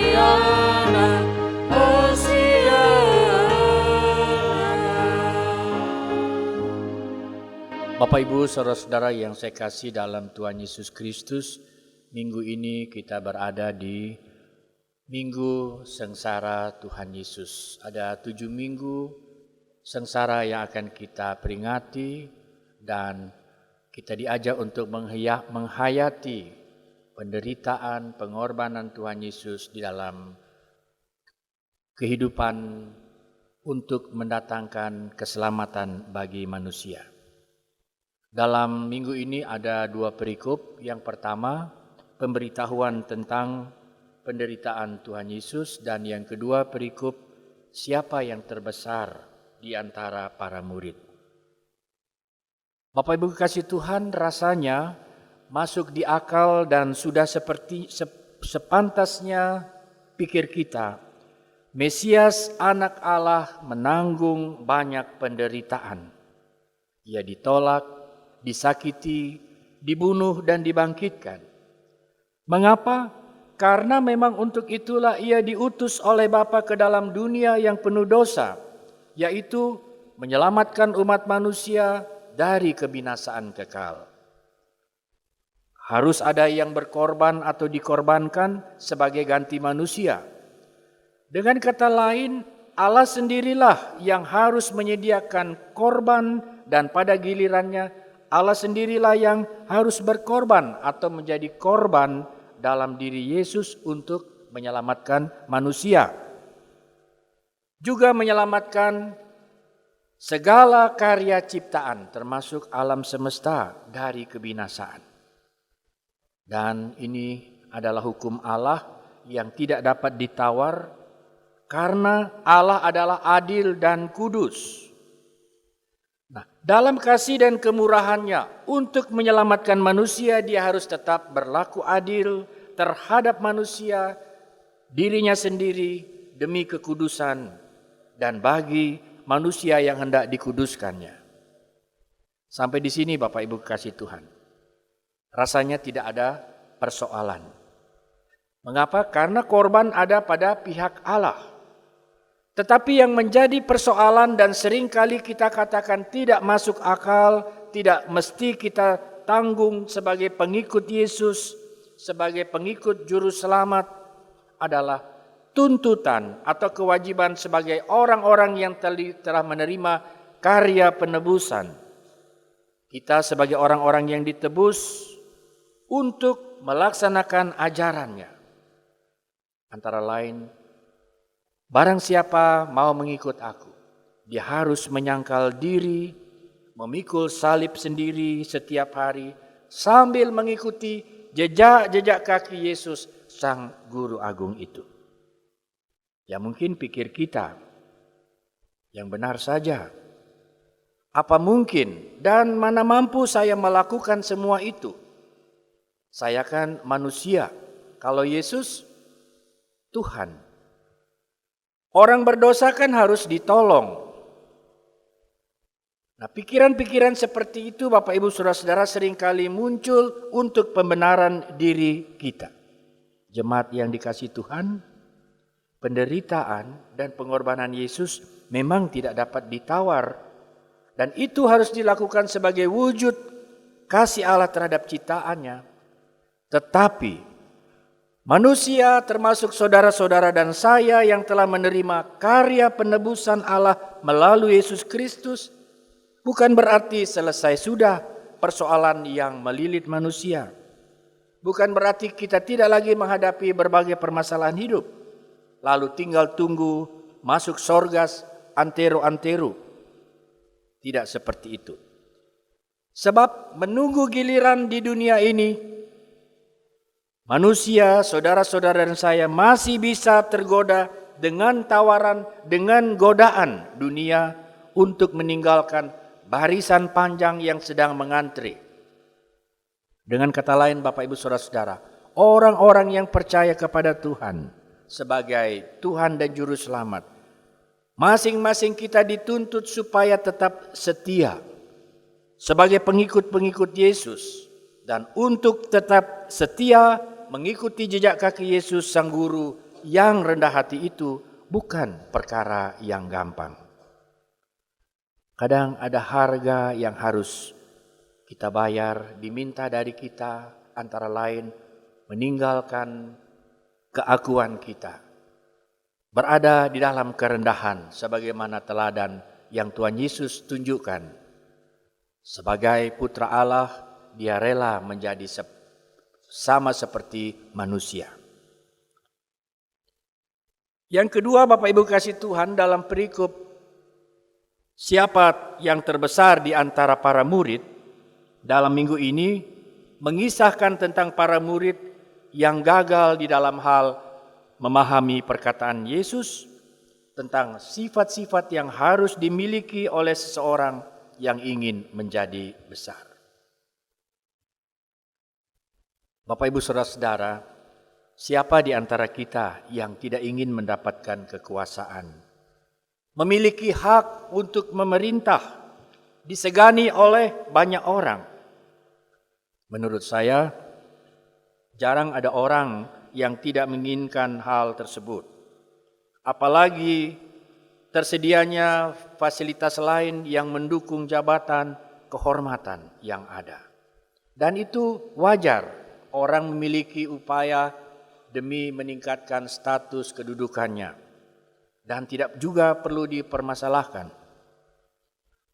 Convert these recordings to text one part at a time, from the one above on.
Hosiana, Hosiana. Bapak Ibu saudara-saudara yang saya kasih dalam Tuhan Yesus Kristus, minggu ini kita berada di Minggu Sengsara Tuhan Yesus. Ada 7 minggu sengsara yang akan kita peringati dan kita diajak untuk menghayati penderitaan, pengorbanan Tuhan Yesus di dalam kehidupan untuk mendatangkan keselamatan bagi manusia. Dalam minggu ini ada 2 perikop. Yang pertama, pemberitahuan tentang penderitaan Tuhan Yesus, dan yang kedua perikop siapa yang terbesar di antara para murid. Bapak Ibu kasih Tuhan, rasanya masuk di akal dan sudah seperti sepantasnya pikir kita. Mesias anak Allah menanggung banyak penderitaan. Ia ditolak, disakiti, dibunuh dan dibangkitkan. Mengapa? Karena memang untuk itulah ia diutus oleh Bapa ke dalam dunia yang penuh dosa, yaitu menyelamatkan umat manusia dari kebinasaan kekal. Harus ada yang berkorban atau dikorbankan sebagai ganti manusia. Dengan kata lain, Allah sendirilah yang harus menyediakan korban, dan pada gilirannya Allah sendirilah yang harus berkorban atau menjadi korban dalam diri Yesus untuk menyelamatkan manusia. Juga menyelamatkan segala karya ciptaan termasuk alam semesta dari kebinasaan. Dan ini adalah hukum Allah yang tidak dapat ditawar karena Allah adalah adil dan kudus. Nah, dalam kasih dan kemurahannya untuk menyelamatkan manusia, dia harus tetap berlaku adil terhadap manusia, dirinya sendiri demi kekudusan dan bagi manusia yang hendak dikuduskannya. Sampai di sini Bapak Ibu kasih Tuhan, rasanya tidak ada persoalan. Mengapa? Karena korban ada pada pihak Allah. Tetapi yang menjadi persoalan dan seringkali kita katakan tidak masuk akal, tidak mesti kita tanggung sebagai pengikut Yesus, sebagai pengikut juru selamat, adalah tuntutan atau kewajiban sebagai orang-orang yang telah menerima karya penebusan. Kita sebagai orang-orang yang ditebus untuk melaksanakan ajarannya. Antara lain, barang siapa mau mengikut aku, dia harus menyangkal diri, memikul salib sendiri setiap hari, sambil mengikuti jejak-jejak kaki Yesus, Sang Guru Agung itu. Ya mungkin pikir kita, yang benar saja. Apa mungkin dan mana mampu saya melakukan semua itu? Saya kan manusia, kalau Yesus Tuhan. Orang berdosa kan harus ditolong. Nah, pikiran-pikiran seperti itu Bapak Ibu Saudara-saudara seringkali muncul untuk pembenaran diri kita. Jemaat yang dikasihi Tuhan, penderitaan dan pengorbanan Yesus memang tidak dapat ditawar, dan itu harus dilakukan sebagai wujud kasih Allah terhadap ciptaannya. Tetapi manusia termasuk saudara-saudara dan saya yang telah menerima karya penebusan Allah melalui Yesus Kristus, bukan berarti selesai sudah persoalan yang melilit manusia. Bukan berarti kita tidak lagi menghadapi berbagai permasalahan hidup, lalu tinggal tunggu masuk sorga antero-antero. Tidak seperti itu. Sebab menunggu giliran di dunia ini, manusia, saudara-saudara dan saya masih bisa tergoda dengan tawaran, dengan godaan dunia untuk meninggalkan barisan panjang yang sedang mengantri. Dengan kata lain Bapak Ibu Saudara-saudara, orang-orang yang percaya kepada Tuhan sebagai Tuhan dan Juru Selamat, masing-masing kita dituntut supaya tetap setia sebagai pengikut-pengikut Yesus, dan untuk tetap setia mengikuti jejak kaki Yesus Sang Guru yang rendah hati itu bukan perkara yang gampang. Kadang ada harga yang harus kita bayar, diminta dari kita, antara lain meninggalkan keakuan kita, berada di dalam kerendahan sebagaimana teladan yang Tuhan Yesus tunjukkan. Sebagai putra Allah, dia rela menjadi sama seperti manusia. Yang kedua, Bapak Ibu kasih Tuhan, dalam perikop siapa yang terbesar di antara para murid, dalam minggu ini mengisahkan tentang para murid yang gagal di dalam hal memahami perkataan Yesus tentang sifat-sifat yang harus dimiliki oleh seseorang yang ingin menjadi besar. Bapak Ibu Saudara-saudara, siapa di antara kita yang tidak ingin mendapatkan kekuasaan, memiliki hak untuk memerintah, disegani oleh banyak orang? Menurut saya, jarang ada orang yang tidak menginginkan hal tersebut. Apalagi tersedianya fasilitas lain yang mendukung jabatan kehormatan yang ada. Dan itu wajar. Orang memiliki upaya demi meningkatkan status kedudukannya dan tidak juga perlu dipermasalahkan.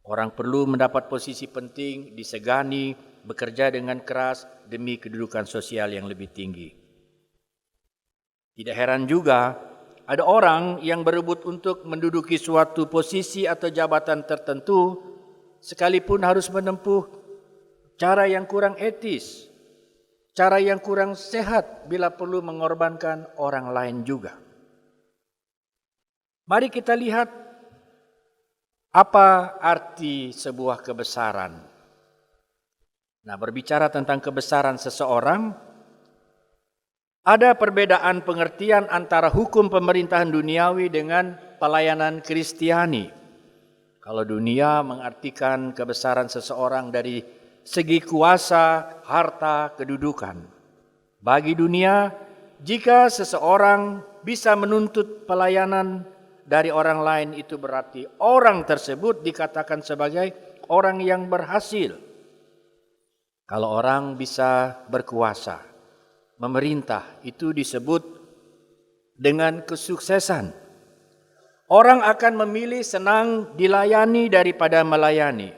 Orang perlu mendapat posisi penting, disegani, bekerja dengan keras demi kedudukan sosial yang lebih tinggi. Tidak heran juga ada orang yang berebut untuk menduduki suatu posisi atau jabatan tertentu sekalipun harus menempuh cara yang kurang etis, cara yang kurang sehat bila perlu mengorbankan orang lain juga. Mari kita lihat apa arti sebuah kebesaran. Nah, berbicara tentang kebesaran seseorang, ada perbedaan pengertian antara hukum pemerintahan duniawi dengan pelayanan Kristiani. Kalau dunia mengartikan kebesaran seseorang dari segi kuasa, harta, kedudukan. Bagi dunia, jika seseorang bisa menuntut pelayanan dari orang lain, itu berarti orang tersebut dikatakan sebagai orang yang berhasil. Kalau orang bisa berkuasa, memerintah, itu disebut dengan kesuksesan. Orang akan memilih senang dilayani daripada melayani.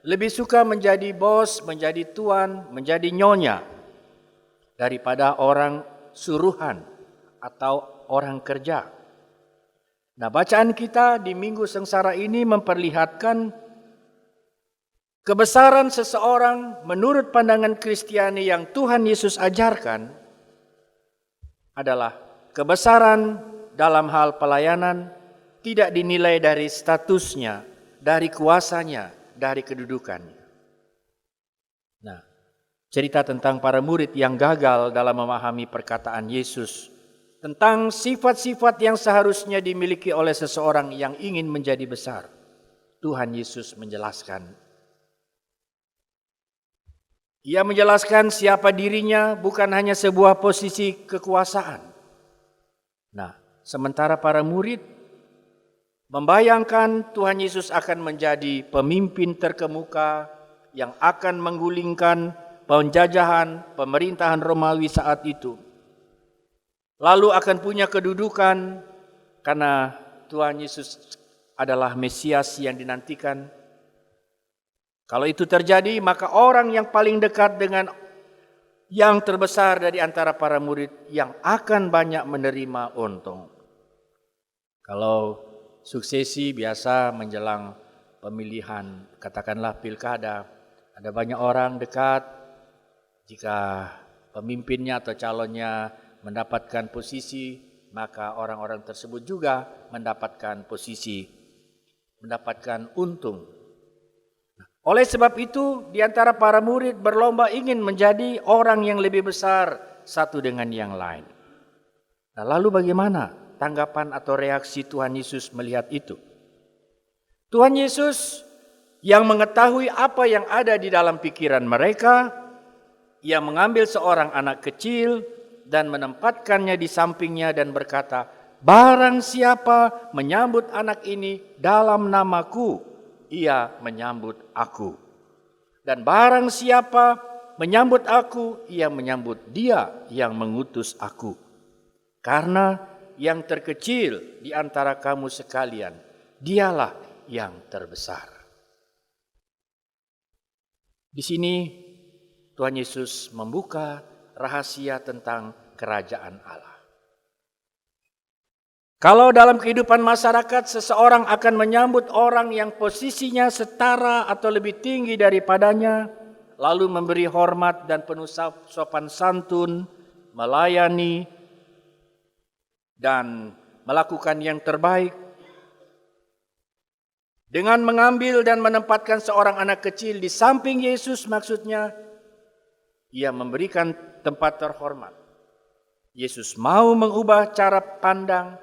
Lebih suka menjadi bos, menjadi tuan, menjadi nyonya daripada orang suruhan atau orang kerja. Nah, bacaan kita di Minggu Sengsara ini memperlihatkan kebesaran seseorang menurut pandangan Kristiani yang Tuhan Yesus ajarkan adalah kebesaran dalam hal pelayanan tidak dinilai dari statusnya, dari kuasanya, dari kedudukannya. Nah, cerita tentang para murid yang gagal dalam memahami perkataan Yesus tentang sifat-sifat yang seharusnya dimiliki oleh seseorang yang ingin menjadi besar. Tuhan Yesus menjelaskan. Ia menjelaskan siapa dirinya bukan hanya sebuah posisi kekuasaan. Nah, sementara para murid membayangkan Tuhan Yesus akan menjadi pemimpin terkemuka yang akan menggulingkan penjajahan pemerintahan Romawi saat itu. Lalu akan punya kedudukan karena Tuhan Yesus adalah Mesias yang dinantikan. Kalau itu terjadi, maka orang yang paling dekat dengan yang terbesar dari antara para murid yang akan banyak menerima untung. Kalau suksesi biasa menjelang pemilihan, katakanlah pilkada, ada banyak orang dekat. Jika pemimpinnya atau calonnya mendapatkan posisi, maka orang-orang tersebut juga mendapatkan posisi, mendapatkan untung. Oleh sebab itu, di antara para murid berlomba ingin menjadi orang yang lebih besar satu dengan yang lain. Nah, lalu bagaimana tanggapan atau reaksi Tuhan Yesus melihat itu? Tuhan Yesus yang mengetahui apa yang ada di dalam pikiran mereka, ia mengambil seorang anak kecil dan menempatkannya di sampingnya dan berkata, "Barang siapa menyambut anak ini dalam namaku, ia menyambut aku. Dan barang siapa menyambut aku, ia menyambut dia yang mengutus aku. Karena yang terkecil di antara kamu sekalian, dialah yang terbesar." Di sini Tuhan Yesus membuka rahasia tentang kerajaan Allah. Kalau dalam kehidupan masyarakat seseorang akan menyambut orang yang posisinya setara atau lebih tinggi daripadanya, lalu memberi hormat dan penuh sopan santun, melayani, dan melakukan yang terbaik, dengan mengambil dan menempatkan seorang anak kecil di samping Yesus, maksudnya ia memberikan tempat terhormat. Yesus mau mengubah cara pandang,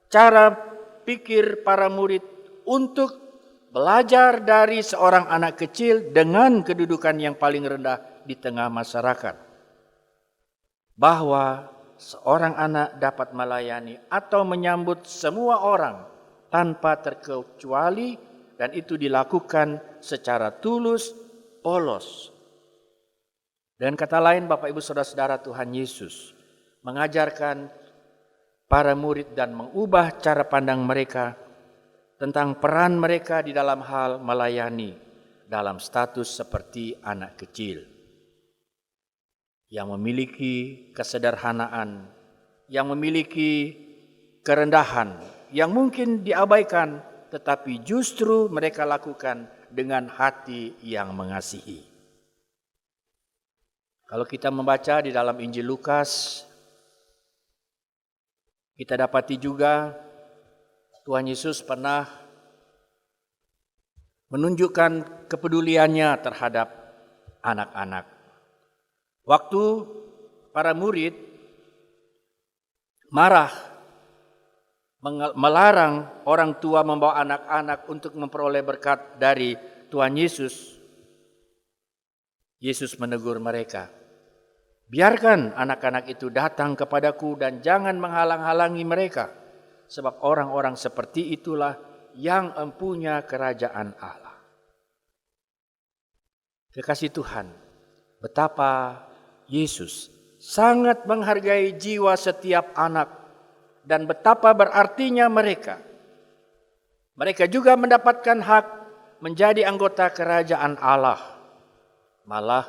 cara pikir para murid untuk belajar dari seorang anak kecil dengan kedudukan yang paling rendah di tengah masyarakat. Bahwa seorang anak dapat melayani atau menyambut semua orang tanpa terkecuali, dan itu dilakukan secara tulus, polos. Dan kata lain, Bapak Ibu Saudara-saudara, Tuhan Yesus mengajarkan para murid dan mengubah cara pandang mereka tentang peran mereka di dalam hal melayani dalam status seperti anak kecil yang memiliki kesederhanaan, yang memiliki kerendahan yang mungkin diabaikan, tetapi justru mereka lakukan dengan hati yang mengasihi. Kalau kita membaca di dalam Injil Lukas, kita dapati juga Tuhan Yesus pernah menunjukkan kepeduliannya terhadap anak-anak. Waktu para murid marah, melarang orang tua membawa anak-anak untuk memperoleh berkat dari Tuhan Yesus, Yesus menegur mereka, "Biarkan anak-anak itu datang kepadaku dan jangan menghalang-halangi mereka, sebab orang-orang seperti itulah yang empunya kerajaan Allah." Kekasih Tuhan, betapa Yesus sangat menghargai jiwa setiap anak dan betapa berartinya mereka. Mereka juga mendapatkan hak menjadi anggota kerajaan Allah. Malah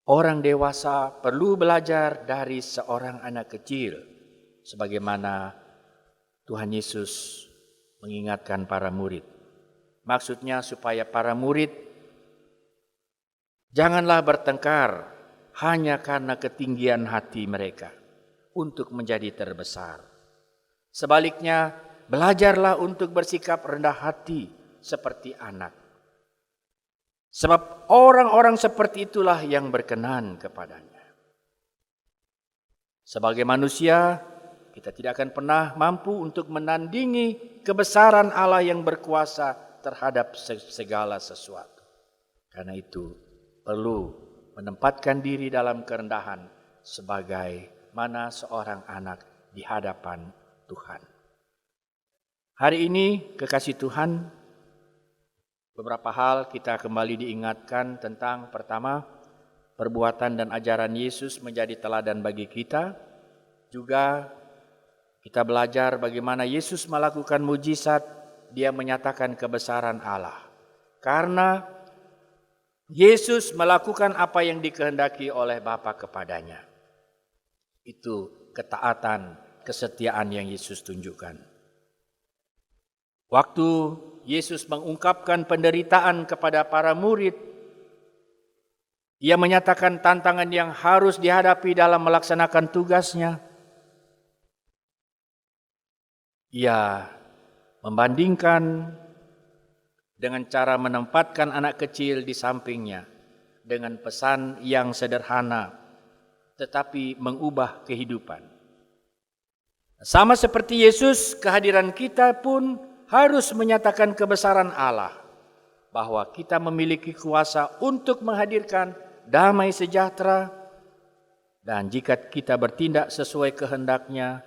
orang dewasa perlu belajar dari seorang anak kecil, sebagaimana Tuhan Yesus mengingatkan para murid. Maksudnya supaya para murid janganlah bertengkar hanya karena ketinggian hati mereka untuk menjadi terbesar. Sebaliknya, belajarlah untuk bersikap rendah hati seperti anak. Sebab orang-orang seperti itulah yang berkenan kepadanya. Sebagai manusia, kita tidak akan pernah mampu untuk menandingi kebesaran Allah yang berkuasa terhadap segala sesuatu. Karena itu perlu menempatkan diri dalam kerendahan sebagai mana seorang anak di hadapan Tuhan. Hari ini, kekasih Tuhan, beberapa hal kita kembali diingatkan tentang, pertama, perbuatan dan ajaran Yesus menjadi teladan bagi kita. Juga kita belajar bagaimana Yesus melakukan mujizat, dia menyatakan kebesaran Allah. Karena Yesus melakukan apa yang dikehendaki oleh Bapa kepadanya. Itu ketaatan, kesetiaan yang Yesus tunjukkan. Waktu Yesus mengungkapkan penderitaan kepada para murid, ia menyatakan tantangan yang harus dihadapi dalam melaksanakan tugasnya. Ia membandingkan dengan cara menempatkan anak kecil di sampingnya dengan pesan yang sederhana tetapi mengubah kehidupan. Sama seperti Yesus, kehadiran kita pun harus menyatakan kebesaran Allah, bahwa kita memiliki kuasa untuk menghadirkan damai sejahtera, Dan jika kita bertindak sesuai kehendak-Nya,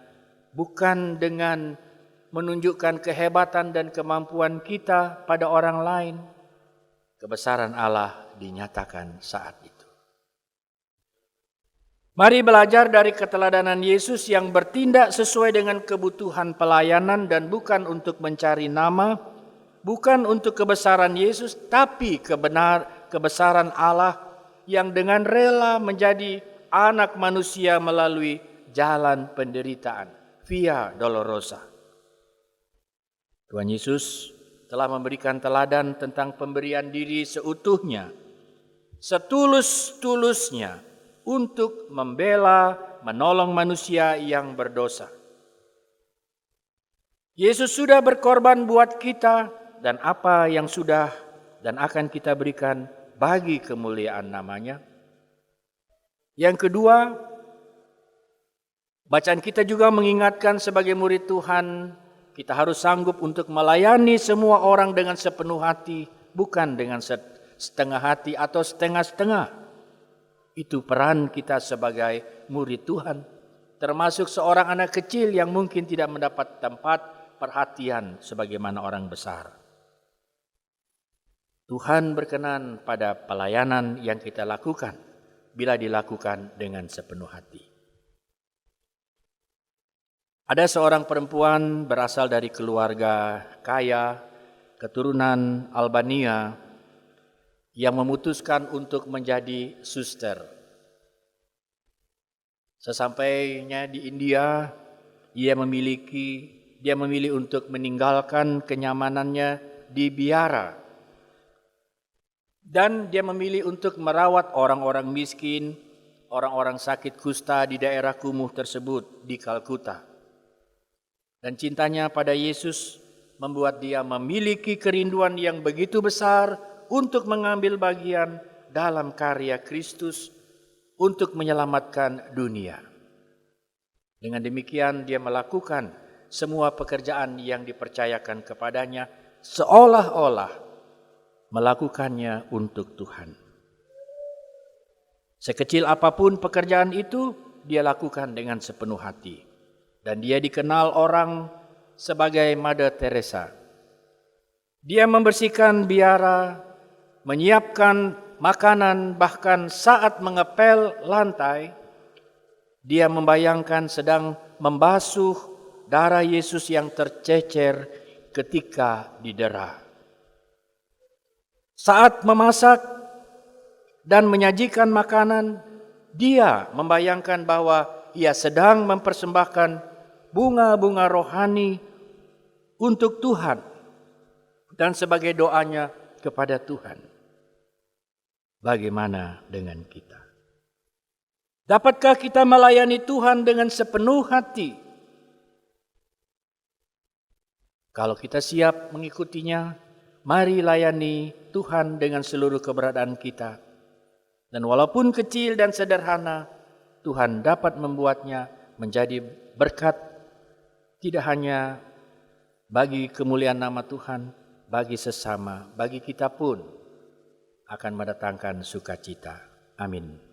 bukan dengan menunjukkan kehebatan dan kemampuan kita pada orang lain, kebesaran Allah dinyatakan saat itu. Mari belajar dari keteladanan Yesus yang bertindak sesuai dengan kebutuhan pelayanan dan bukan untuk mencari nama, bukan untuk kebesaran Yesus, tapi kebesaran Allah yang dengan rela menjadi anak manusia melalui jalan penderitaan, Via Dolorosa. Tuhan Yesus telah memberikan teladan tentang pemberian diri seutuhnya, setulus-tulusnya, untuk membela, menolong manusia yang berdosa. Yesus sudah berkorban buat kita, dan apa yang sudah dan akan kita berikan bagi kemuliaan nama-Nya. Yang kedua, bacaan kita juga mengingatkan sebagai murid Tuhan, kita harus sanggup untuk melayani semua orang dengan sepenuh hati, bukan dengan setengah hati atau setengah-setengah. Itu peran kita sebagai murid Tuhan, termasuk seorang anak kecil yang mungkin tidak mendapat tempat perhatian sebagaimana orang besar. Tuhan berkenan pada pelayanan yang kita lakukan bila dilakukan dengan sepenuh hati. Ada seorang perempuan berasal dari keluarga kaya, keturunan Albania, yang memutuskan untuk menjadi suster. Sesampainya di India, dia memilih untuk meninggalkan kenyamanannya di biara. Dan dia memilih untuk merawat orang-orang miskin, orang-orang sakit kusta di daerah kumuh tersebut di Kalkuta. Dan cintanya pada Yesus membuat dia memiliki kerinduan yang begitu besar untuk mengambil bagian dalam karya Kristus untuk menyelamatkan dunia. Dengan demikian dia melakukan semua pekerjaan yang dipercayakan kepadanya seolah-olah melakukannya untuk Tuhan. Sekecil apapun pekerjaan itu, dia lakukan dengan sepenuh hati. Dan dia dikenal orang sebagai Mother Teresa. Dia membersihkan biara, menyiapkan makanan, bahkan saat mengepel lantai, dia membayangkan sedang membasuh darah Yesus yang tercecer ketika didera. Saat memasak dan menyajikan makanan, dia membayangkan bahwa ia sedang mempersembahkan bunga-bunga rohani untuk Tuhan dan sebagai doanya kepada Tuhan. Bagaimana dengan kita? Dapatkah kita melayani Tuhan dengan sepenuh hati? Kalau kita siap mengikutinya, mari layani Tuhan dengan seluruh keberadaan kita. Dan walaupun kecil dan sederhana, Tuhan dapat membuatnya menjadi berkat, tidak hanya bagi kemuliaan nama Tuhan, bagi sesama, bagi kita pun akan mendatangkan sukacita. Amin.